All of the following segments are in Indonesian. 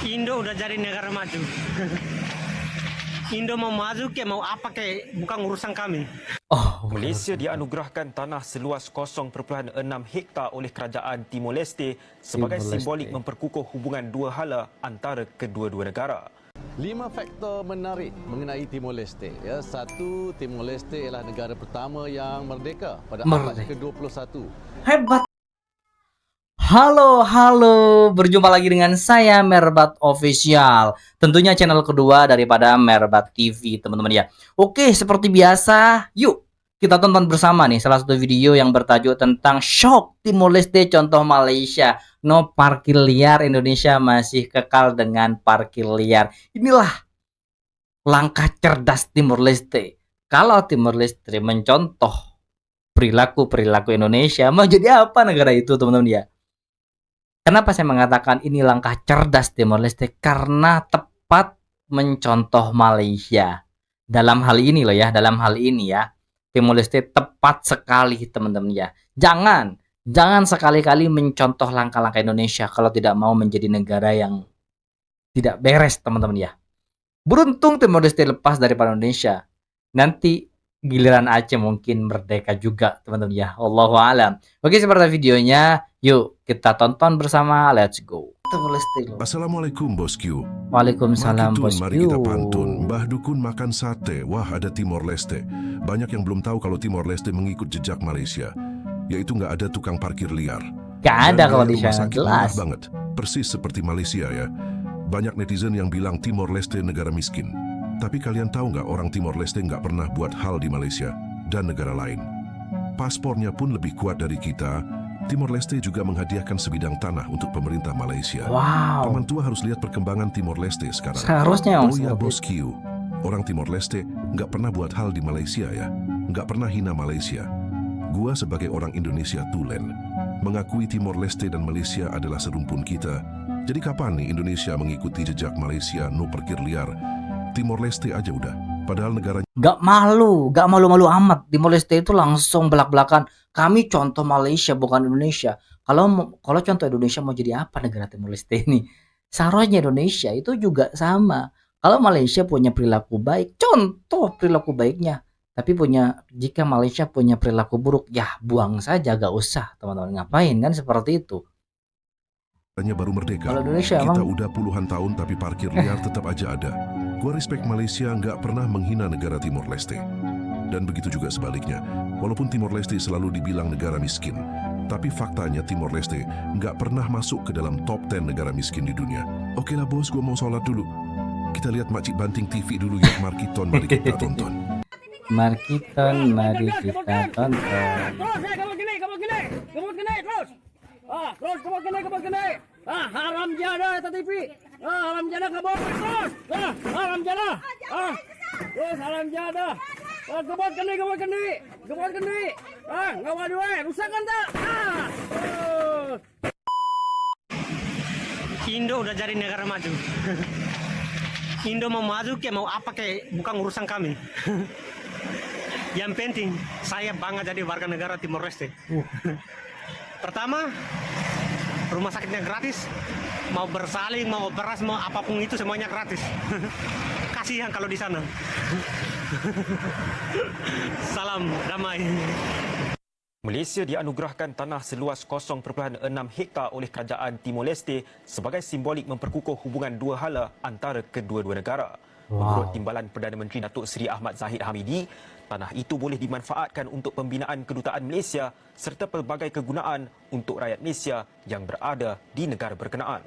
Indo udah jadi negara maju. Indo mau maju ke mau apa ke bukan urusan kami. Malaysia dianugerahkan tanah seluas 0.6 hektar oleh kerajaan Timor Leste sebagai simbolik memperkukuh hubungan dua hala antara kedua-dua negara. 5 faktor menarik mengenai Timor Leste. Ya, satu, Timor Leste ialah negara pertama yang merdeka pada abad ke-21. Hebat. Halo, berjumpa lagi dengan saya Merbat Official. Tentunya channel kedua daripada Merbat TV, teman-teman ya. Oke, seperti biasa, yuk kita tonton bersama nih salah satu video yang bertajuk tentang shock Timor Leste contoh Malaysia. No parkir liar, Indonesia masih kekal dengan parkir liar. Inilah langkah cerdas Timor Leste. Kalau Timor Leste mencontoh perilaku Indonesia, mau jadi apa negara itu, teman-teman ya? Kenapa saya mengatakan ini langkah cerdas Timor Leste? Karena tepat mencontoh Malaysia. Dalam hal ini loh ya, Timor Leste tepat sekali teman-teman ya. Jangan sekali-kali mencontoh langkah-langkah Indonesia kalau tidak mau menjadi negara yang tidak beres teman-teman ya. Beruntung Timor Leste lepas daripada Indonesia. Nanti giliran Aceh mungkin merdeka juga teman-teman ya. Allahu a'lam. Oke, seperti videonya, yuk kita tonton bersama. Let's go. Timor Leste. Assalamualaikum bosku. Waalaikumsalam Makitun, bosku. mari kita pantun. Mbah Dukun makan sate. Wah, ada Timor Leste. Banyak yang belum tahu kalau Timor Leste mengikut jejak Malaysia, yaitu nggak ada tukang parkir liar. Gak ada kalau di rumah sana, sakit jelas. murah banget. Persis seperti Malaysia ya. Banyak netizen yang bilang Timor Leste negara miskin. Tapi kalian tahu nggak orang Timor Leste nggak pernah buat hal di Malaysia dan negara lain. Paspornya pun lebih kuat dari kita. Timor Leste juga menghadiahkan sebidang tanah untuk pemerintah Malaysia. Wow. Paman tua harus lihat perkembangan Timor Leste sekarang. Seharusnya Oh ya bos Q, orang Timor Leste nggak pernah buat hal di Malaysia ya. Nggak pernah hina Malaysia. Gua sebagai orang Indonesia tulen mengakui Timor Leste dan Malaysia adalah serumpun kita. Jadi kapan nih Indonesia mengikuti jejak Malaysia no parkir liar? Timor Leste aja udah. Padahal negara gak malu-malu amat. Timor Leste itu langsung belak-belakan. Kami contoh Malaysia bukan Indonesia. Kalau contoh Indonesia mau jadi apa negara Timor Leste ini? Seharusnya Indonesia itu juga sama. Kalau Malaysia punya perilaku baik, contoh perilaku baiknya. Tapi jika Malaysia punya perilaku buruk, ya buang saja, gak usah teman-teman, ngapain kan seperti itu. baru merdeka. Kalau Indonesia Kita emang udah puluhan tahun tapi parkir liar tetap aja ada. Gua respect Malaysia nggak pernah menghina negara Timor Leste. Dan begitu juga sebaliknya. Walaupun Timor Leste selalu dibilang negara miskin, tapi faktanya Timor Leste nggak pernah masuk ke dalam top 10 negara miskin di dunia. Oke lah bos, gua mau sholat dulu. Kita lihat Makcik Banting TV dulu ya, Markiton, mari kita tonton. Markiton, mari kita tonton. Terus kebal gini. Haram jada atas TV. Haram jada kabur. Terus. Haram jada. Terus haram jada. Kebal gini. Ngawal dua, rusakkan tak? Indo udah jadi negara maju. Indo mau maju ke mau apa ke bukan urusan kami. Yang penting saya bangga jadi warga negara Timor Leste. Pertama, rumah sakitnya gratis, mau bersalin, mau beras, mau apapun itu semuanya gratis. Kasihan kalau di sana. Salam damai. Malaysia dianugerahkan tanah seluas 0.6 hektar oleh kerajaan Timor Leste sebagai simbolik memperkukuh hubungan dua hala antara kedua-dua negara. Menurut Timbalan Perdana Menteri Datuk Seri Ahmad Zahid Hamidi, tanah itu boleh dimanfaatkan untuk pembinaan kedutaan Malaysia serta pelbagai kegunaan untuk rakyat Malaysia yang berada di negara berkenaan.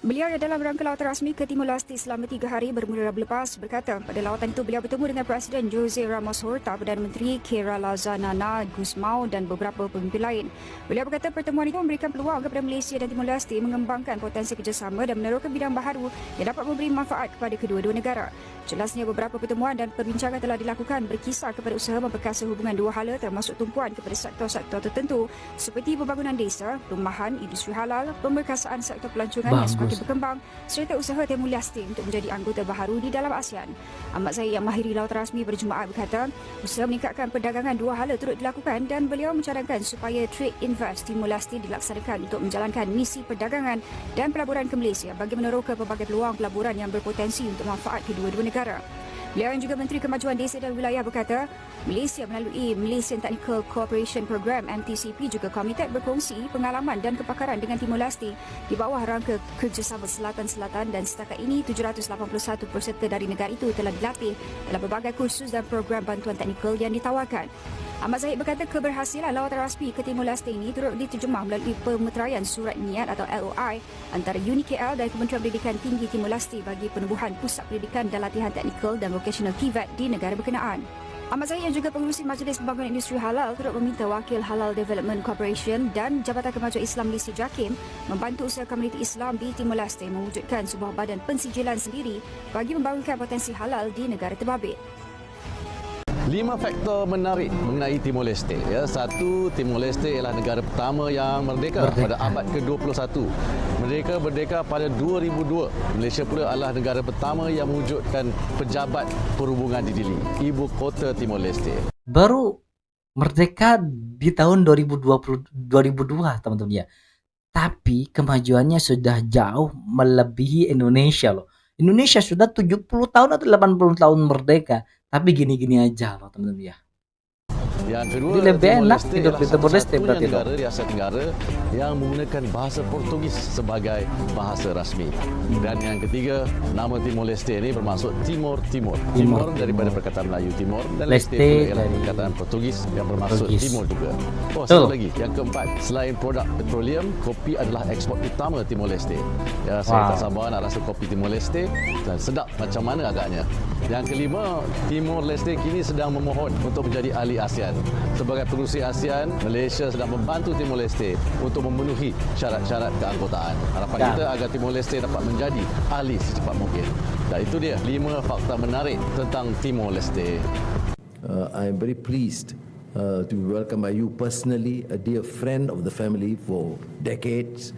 Beliau yang dalam rangka lawatan rasmi ke Timor Leste selama 3 hari bermula Rabu lepas berkata pada lawatan itu beliau bertemu dengan Presiden Jose Ramos Horta, Perdana Menteri Kera Lazanana Gusmao dan beberapa pemimpin lain. Beliau berkata pertemuan itu memberikan peluang kepada Malaysia dan Timor Leste mengembangkan potensi kerjasama dan meneroka bidang baharu yang dapat memberi manfaat kepada kedua-dua negara. Jelasnya beberapa pertemuan dan perbincangan telah dilakukan berkisar kepada usaha memperkasa hubungan dua hala termasuk tumpuan kepada sektor-sektor tertentu seperti pembangunan desa, perumahan, industri halal, pemberkasaan sektor pelancongan yang semakin semakin berkembang serta usaha Timur Leste untuk menjadi anggota baharu di dalam ASEAN. Ahmad Zahid yang mahiri laut rasmi berjemaah berkata, usaha meningkatkan perdagangan dua hala turut dilakukan dan beliau mencadangkan supaya Trade Invest Timur Leste dilaksanakan untuk menjalankan misi perdagangan dan pelaburan ke Malaysia bagi meneroka pelbagai peluang pelaburan yang berpotensi untuk manfaat kedua-dua negara. Beliau yang juga Menteri Kemajuan Desa dan Wilayah berkata, Malaysia melalui Malaysian Technical Cooperation Program MTCP juga komited berkongsi pengalaman dan kepakaran dengan Timor Leste di bawah rangka kerjasama Selatan-Selatan dan setakat ini 781 peserta dari negara itu telah dilatih dalam berbagai kursus dan program bantuan teknikal yang ditawarkan. Ahmad Zahid berkata keberhasilan lawatan rasmi ke Timor Leste ini turut diterjemah melalui pemeteraian surat niat atau LOI antara UNI-KL dan Kementerian Pendidikan Tinggi Timor Leste bagi penubuhan pusat pendidikan dan latihan teknikal dan vocational TVET di negara berkenaan. Ahmad Zahid yang juga pengurusi Majlis Pembangunan Industri Halal turut meminta Wakil Halal Development Corporation dan Jabatan Kemajuan Islam Malaysia JAKIM membantu usaha komuniti Islam di Timor Leste mewujudkan sebuah badan pensijilan sendiri bagi membangunkan potensi halal di negara terbabit. 5 faktor menarik mengenai Timor Leste. Ya, satu, Timor Leste ialah negara pertama yang merdeka pada abad ke-21. Mereka merdeka pada 2002. Malaysia pula adalah negara pertama yang mewujudkan pejabat perhubungan di Dili, ibu kota Timor Leste. Baru merdeka di tahun 2020 2002 teman-teman ya. Tapi kemajuannya sudah jauh melebihi Indonesia loh. Indonesia sudah 70 tahun atau 80 tahun merdeka, tapi gini-gini aja loh teman-teman ya. Yang kedua, Jadi lebih Timor enak Leste hidup ialah di Timor Leste satu-satunya berarti negara di Asia Tenggara yang menggunakan bahasa Portugis sebagai bahasa rasmi. Dan yang ketiga, nama Timor Leste ini bermaksud Timur. Timur daripada perkataan Melayu Timor dan Leste Leste pula ialah dari perkataan Portugis yang bermaksud Portugis. Timur juga. Oh, Betul. satu lagi. Yang keempat, selain produk petroleum, kopi adalah ekspor utama Timor Leste. Ya, saya Wow. tak sabar nak rasa kopi Timor Leste dan sedap macam mana agaknya. Yang kelima, Timor Leste kini sedang memohon untuk menjadi ahli ASEAN. Sebagai pengurusi ASEAN, Malaysia sedang membantu Timor Leste untuk memenuhi syarat-syarat keanggotaan. Harapan Ya. kita agar Timor Leste dapat menjadi ahli secepat mungkin. Dan itu dia 5 fakta menarik tentang Timor Leste. I am very pleased to be welcomed by you personally, a dear friend of the family for decades,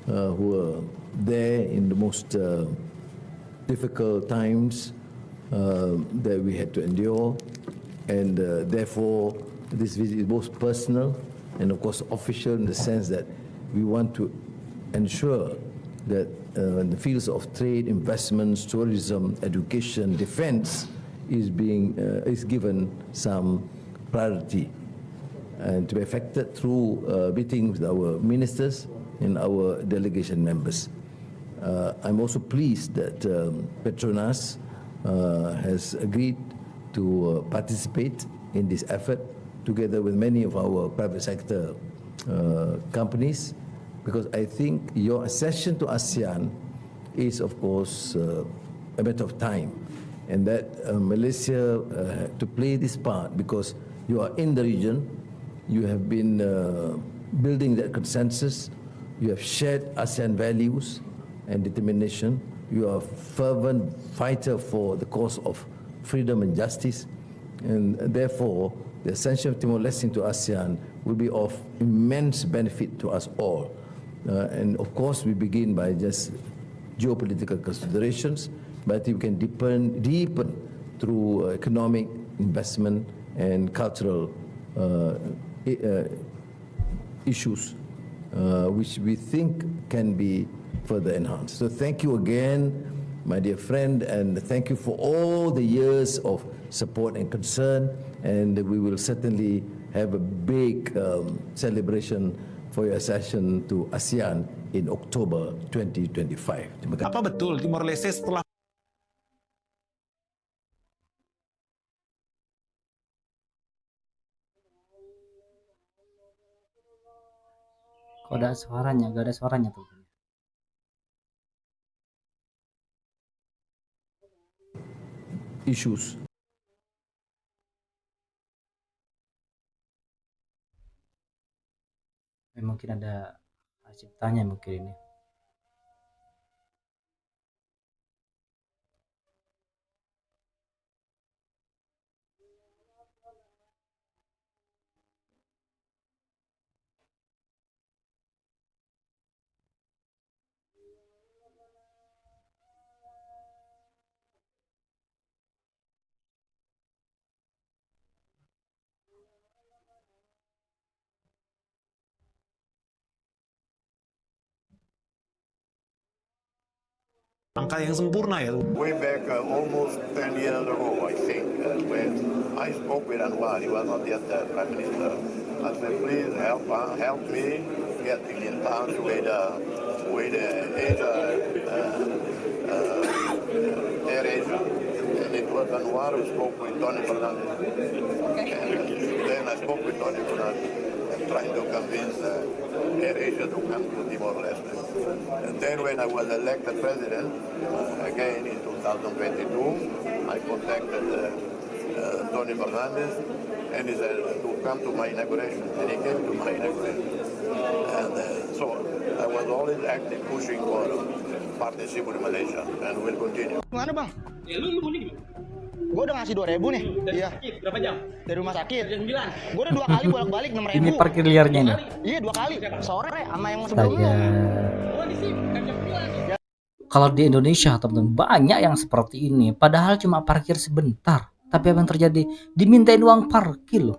who were there in the most difficult times that we had to endure, and therefore this visit is both personal and of course official in the sense that we want to ensure that in the fields of trade, investments, tourism, education, defense is given some priority, and to be affected through meetings with our ministers and our delegation members. I'm also pleased that Petronas has agreed to participate in this effort together with many of our private sector companies, because I think your accession to ASEAN is of course a matter of time, and that Malaysia to play this part because you are in the region, you have been building that consensus, you have shared ASEAN values and determination, you are a fervent fighter for the cause of freedom and justice, and therefore the accession of Timor-Leste to ASEAN will be of immense benefit to us all. And of course we begin by just geopolitical considerations, but you can deepen through economic investment and cultural issues, which we think can be further enhanced. So thank you again, my dear friend, and thank you for all the years of support and concern, and we will certainly have a big celebration for your accession to ASEAN in October 2025. Terima kasih. Apa betul Timor Leste setelah kok ada suaranya, gak ada suaranya tuh. Issues. Mungkin ada ciptanya mungkin ini. langkah yang sempurna ya. Way back almost 10 years ago, I think, when I spoke with Anwar, he was not yet the Prime Minister. I said, please help me getting in touch with Asia, Air Asia. And it was Anwar who spoke with Tony Fernandez. And then I spoke with Tony Fernandez and trying to convince Air Asia to come to Timor-Leste. And then when I was elected president, again in 2022, I contacted Tony Fernandez and he said to come to my inauguration. And he came to my inauguration. And so I was always active pushing for partnership with Malaysia and will continue. Mana bang? Ya lu mudik. Gue udah ngasih 2.000 nih. Iya. Berapa jam? Dari rumah sakit. Jam 9. Gue udah 2 kali bolak-balik 6.000. Ini parkir liarnya nih. Iya 2 kali. Sore sama yang sebelumnya. Kalau di Indonesia teman-teman banyak yang seperti ini, padahal cuma parkir sebentar. Tapi apa yang terjadi? Dimintain uang parkir loh.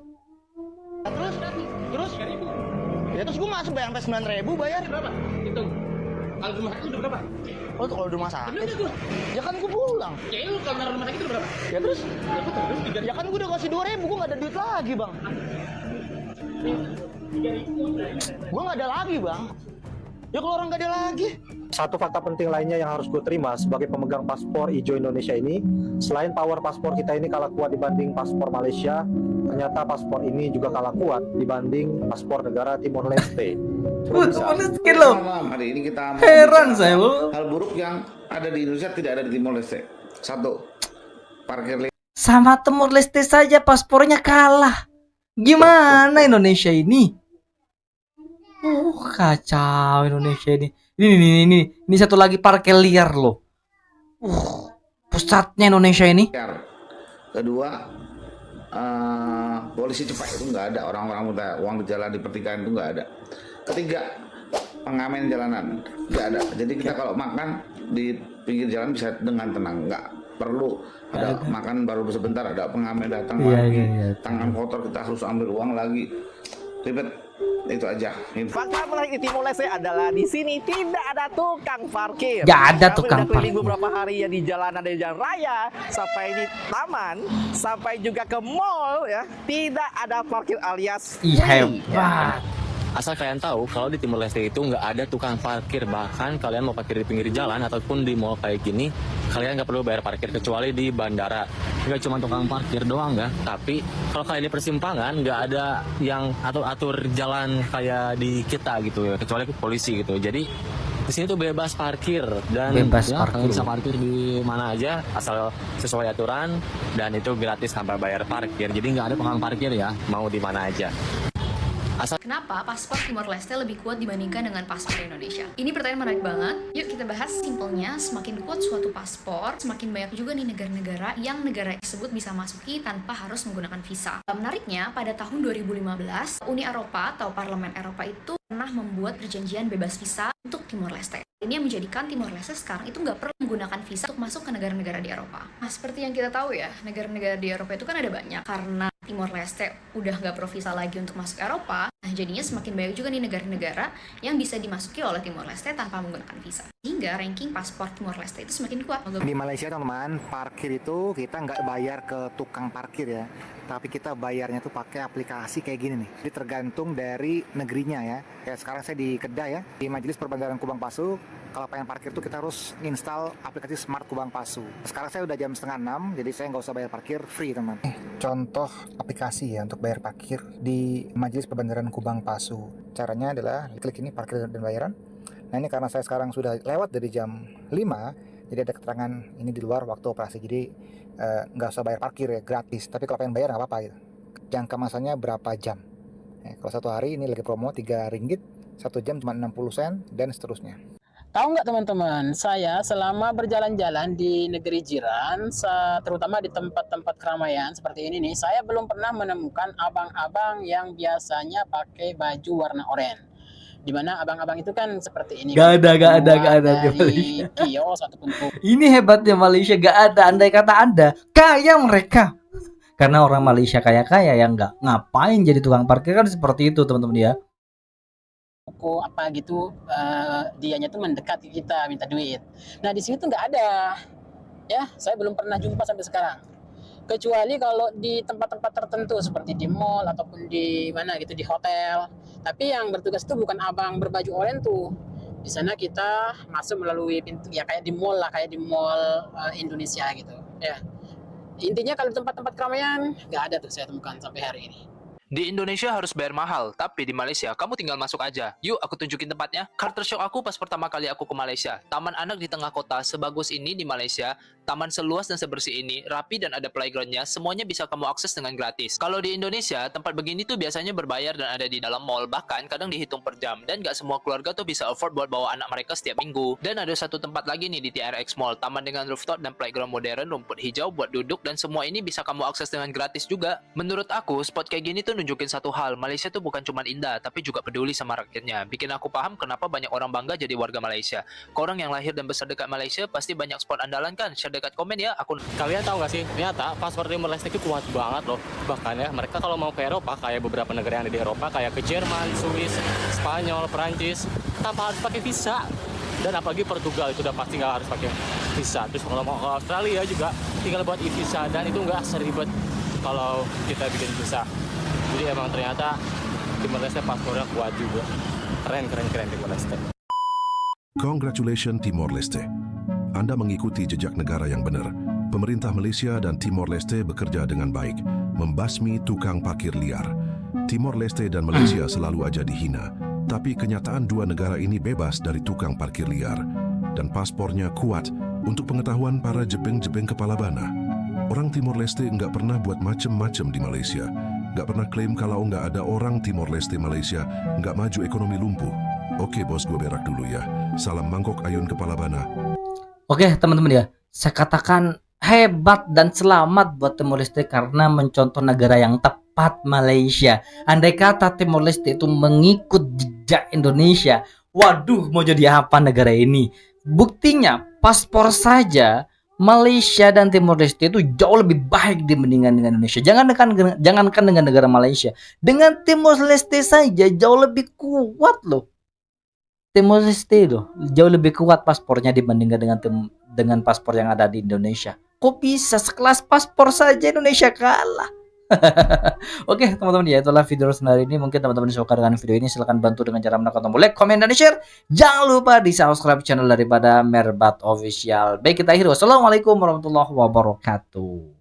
Terus? Ya terus gue masuk bayar sampai 9.000 bayar. Berapa? Hitung. Kalau rumah sakit udah berapa? Oh kalau di rumah sakit? Ya kan gue pulang. Ya lu kalau naruh rumah sakit udah berapa? Ya terus? Ya kan gue udah kasih 2.000, gue gak ada duit lagi bang. Gue gak ada lagi bang. Ya kalau orang gak ada lagi. Satu fakta penting lainnya yang harus gue terima sebagai pemegang paspor hijau Indonesia ini, selain power paspor kita ini kalah kuat dibanding paspor Malaysia, ternyata paspor ini juga kalah kuat dibanding paspor negara Timor Leste. Miskin loh. Hari ini kita heran saya loh. Hal buruk yang ada di Indonesia tidak ada di Timor Leste. Satu, parkir Sama Timor Leste saja paspornya kalah. Gimana Indonesia ini? Kacau Indonesia ini. Ini satu lagi parkir liar loh. Pusatnya Indonesia ini. Kedua, polisi cepat itu nggak ada. Orang-orang minta uang di jalan di pertigaan itu nggak ada. Ketiga, pengamen jalanan nggak ada. Jadi kita kalau makan di pinggir jalan bisa dengan tenang, nggak perlu ada makan baru sebentar ada pengamen datang lagi, tangan kotor kita harus ambil uang lagi, ribet. Itu aja. Fakta menarik di Timor Leste adalah di sini tidak ada tukang parkir. Gak ada tukang parkir. Beberapa hari ya di jalanan, dari jalan raya sampai di taman, sampai juga ke mall ya, tidak ada parkir alias hebat. Asal kalian tahu, kalau di Timor Leste itu nggak ada tukang parkir. Bahkan kalian mau parkir di pinggir jalan ataupun di mall kayak gini, kalian nggak perlu bayar parkir kecuali di bandara. Nggak cuma tukang parkir doang nggak, tapi kalau kalian di persimpangan nggak ada yang atur-atur jalan kayak di kita gitu ya, kecuali polisi gitu. Jadi di sini tuh bebas parkir dan kalian bisa parkir di mana aja asal sesuai aturan dan itu gratis tanpa bayar parkir. Jadi nggak ada tukang parkir ya, mau di mana aja. Kenapa paspor Timor Leste lebih kuat dibandingkan dengan paspor Indonesia? Ini pertanyaan menarik banget. Yuk kita bahas. Simpelnya, semakin kuat suatu paspor, semakin banyak juga nih negara-negara yang negara tersebut bisa masuki tanpa harus menggunakan visa. Menariknya, pada tahun 2015, Uni Eropa atau Parlemen Eropa itu pernah membuat perjanjian bebas visa untuk Timor Leste. Ini yang menjadikan Timor Leste sekarang itu nggak perlu menggunakan visa untuk masuk ke negara-negara di Eropa. Nah, seperti yang kita tahu ya, negara-negara di Eropa itu kan ada banyak. Karena Timor Leste udah nggak pro visa lagi untuk masuk Eropa, nah jadinya semakin banyak juga nih negara-negara yang bisa dimasuki oleh Timor Leste tanpa menggunakan visa. Hingga ranking paspor Timor Leste itu semakin kuat. Di Malaysia teman-teman, parkir itu kita nggak bayar ke tukang parkir ya, tapi kita bayarnya tuh pakai aplikasi kayak gini nih. Jadi tergantung dari negerinya ya. Kayak sekarang saya di Kedah ya, di Majelis Perbandaran Kubang Pasu. Kalau pengen parkir tuh kita harus install aplikasi Smart Kubang Pasu. Sekarang saya udah jam 5:30, jadi saya nggak usah bayar parkir, free teman. Contoh aplikasi ya untuk bayar parkir di Majelis Perbandaran Kubang Pasu. Caranya adalah klik ini parkir dan bayaran. Nah ini karena saya sekarang sudah lewat dari jam 5, jadi ada keterangan ini di luar waktu operasi. Jadi nggak usah bayar parkir ya, gratis. Tapi kalau pengen bayar nggak apa-apa gitu. Jangka masanya berapa jam. Kalau satu hari ini lagi promo 3 ringgit, 1 jam cuma 60 sen dan seterusnya. Tahu nggak teman-teman, saya selama berjalan-jalan di negeri jiran, terutama di tempat-tempat keramaian seperti ini nih, saya belum pernah menemukan abang-abang yang biasanya pakai baju warna oranye. Dimana abang-abang itu kan seperti ini. Gak ada di Malaysia. Kios ataupun Ini hebatnya Malaysia, gak ada. Andai kata ada, kaya mereka. Karena orang Malaysia kaya-kaya yang nggak ngapain jadi tukang parkir kan seperti itu teman-teman ya. toko apa gitu, dianya tuh mendekati kita minta duit. Nah di sini tuh nggak ada, ya saya belum pernah jumpa sampai sekarang. Kecuali kalau di tempat-tempat tertentu seperti di mall ataupun di mana gitu, di hotel. Tapi yang bertugas itu bukan abang berbaju oranye tuh. Di sana kita masuk melalui pintu ya kayak di mall lah, kayak di mall Indonesia gitu ya. Intinya kalau di tempat-tempat keramaian nggak ada tuh saya temukan sampai hari ini. Di Indonesia harus bayar mahal, tapi di Malaysia kamu tinggal masuk aja. Yuk, aku tunjukin tempatnya. Culture shock aku pas pertama kali aku ke Malaysia. Taman anak di tengah kota sebagus ini di Malaysia, taman seluas dan sebersih ini, rapi dan ada playgroundnya, semuanya bisa kamu akses dengan gratis. Kalau di Indonesia, tempat begini tuh biasanya berbayar dan ada di dalam mall, bahkan kadang dihitung per jam. Dan gak semua keluarga tuh bisa afford buat bawa anak mereka setiap minggu. Dan ada satu tempat lagi nih di TRX Mall, taman dengan rooftop dan playground modern, rumput hijau buat duduk, dan semua ini bisa kamu akses dengan gratis juga. Menurut aku, spot kayak gini tuh nunjukin satu hal, Malaysia tuh bukan cuma indah, tapi juga peduli sama rakyatnya. Bikin aku paham kenapa banyak orang bangga jadi warga Malaysia. Korang yang lahir dan besar dekat Malaysia pasti banyak spot andalan kan? Share dekat komen ya, aku... Kalian tahu nggak sih, ternyata paspor Timor Leste itu kuat banget loh. Bahkan ya, mereka kalau mau ke Eropa, kayak beberapa negara yang ada di Eropa, kayak ke Jerman, Swiss, Spanyol, Perancis, tanpa harus pakai visa. Dan apalagi Portugal itu udah pasti nggak harus pakai visa. Terus kalau mau ke Australia juga tinggal buat e-visa, dan itu nggak seribet kalau kita bikin visa. Jadi emang ternyata Timor Leste paspornya kuat juga. Keren Timor Leste. Congratulations Timor Leste. Anda mengikuti jejak negara yang benar. Pemerintah Malaysia dan Timor Leste bekerja dengan baik, membasmi tukang parkir liar. Timor Leste dan Malaysia selalu aja dihina, tapi kenyataan dua negara ini bebas dari tukang parkir liar. Dan paspornya kuat untuk pengetahuan para jebeng-jebeng kepala bana. Orang Timor Leste nggak pernah buat macem-macem di Malaysia. Nggak pernah klaim kalau nggak ada orang Timor Leste Malaysia, nggak maju ekonomi lumpuh. Oke bos, gue berak dulu ya. Salam mangkok ayun kepala bana. Oke teman-teman ya, saya katakan hebat dan selamat buat Timor Leste karena mencontoh negara yang tepat, Malaysia. Andai kata Timor Leste itu mengikut jejak Indonesia, waduh mau jadi apa negara ini? Buktinya paspor saja Malaysia dan Timor Leste itu jauh lebih baik dibandingkan dengan Indonesia. Jangankan dengan negara Malaysia, dengan Timor Leste saja jauh lebih kuat loh. Timor Leste itu jauh lebih kuat paspornya dibandingkan dengan paspor yang ada di Indonesia. Kok bisa sekelas paspor saja Indonesia kalah? Oke teman-teman ya, itulah video hari ini. Mungkin teman-teman suka dengan video ini, silahkan bantu dengan cara menekan tombol like, komen, dan share. Jangan lupa di subscribe channel daripada Merbat Official. Baik, kita akhiri. Wassalamualaikum warahmatullahi wabarakatuh.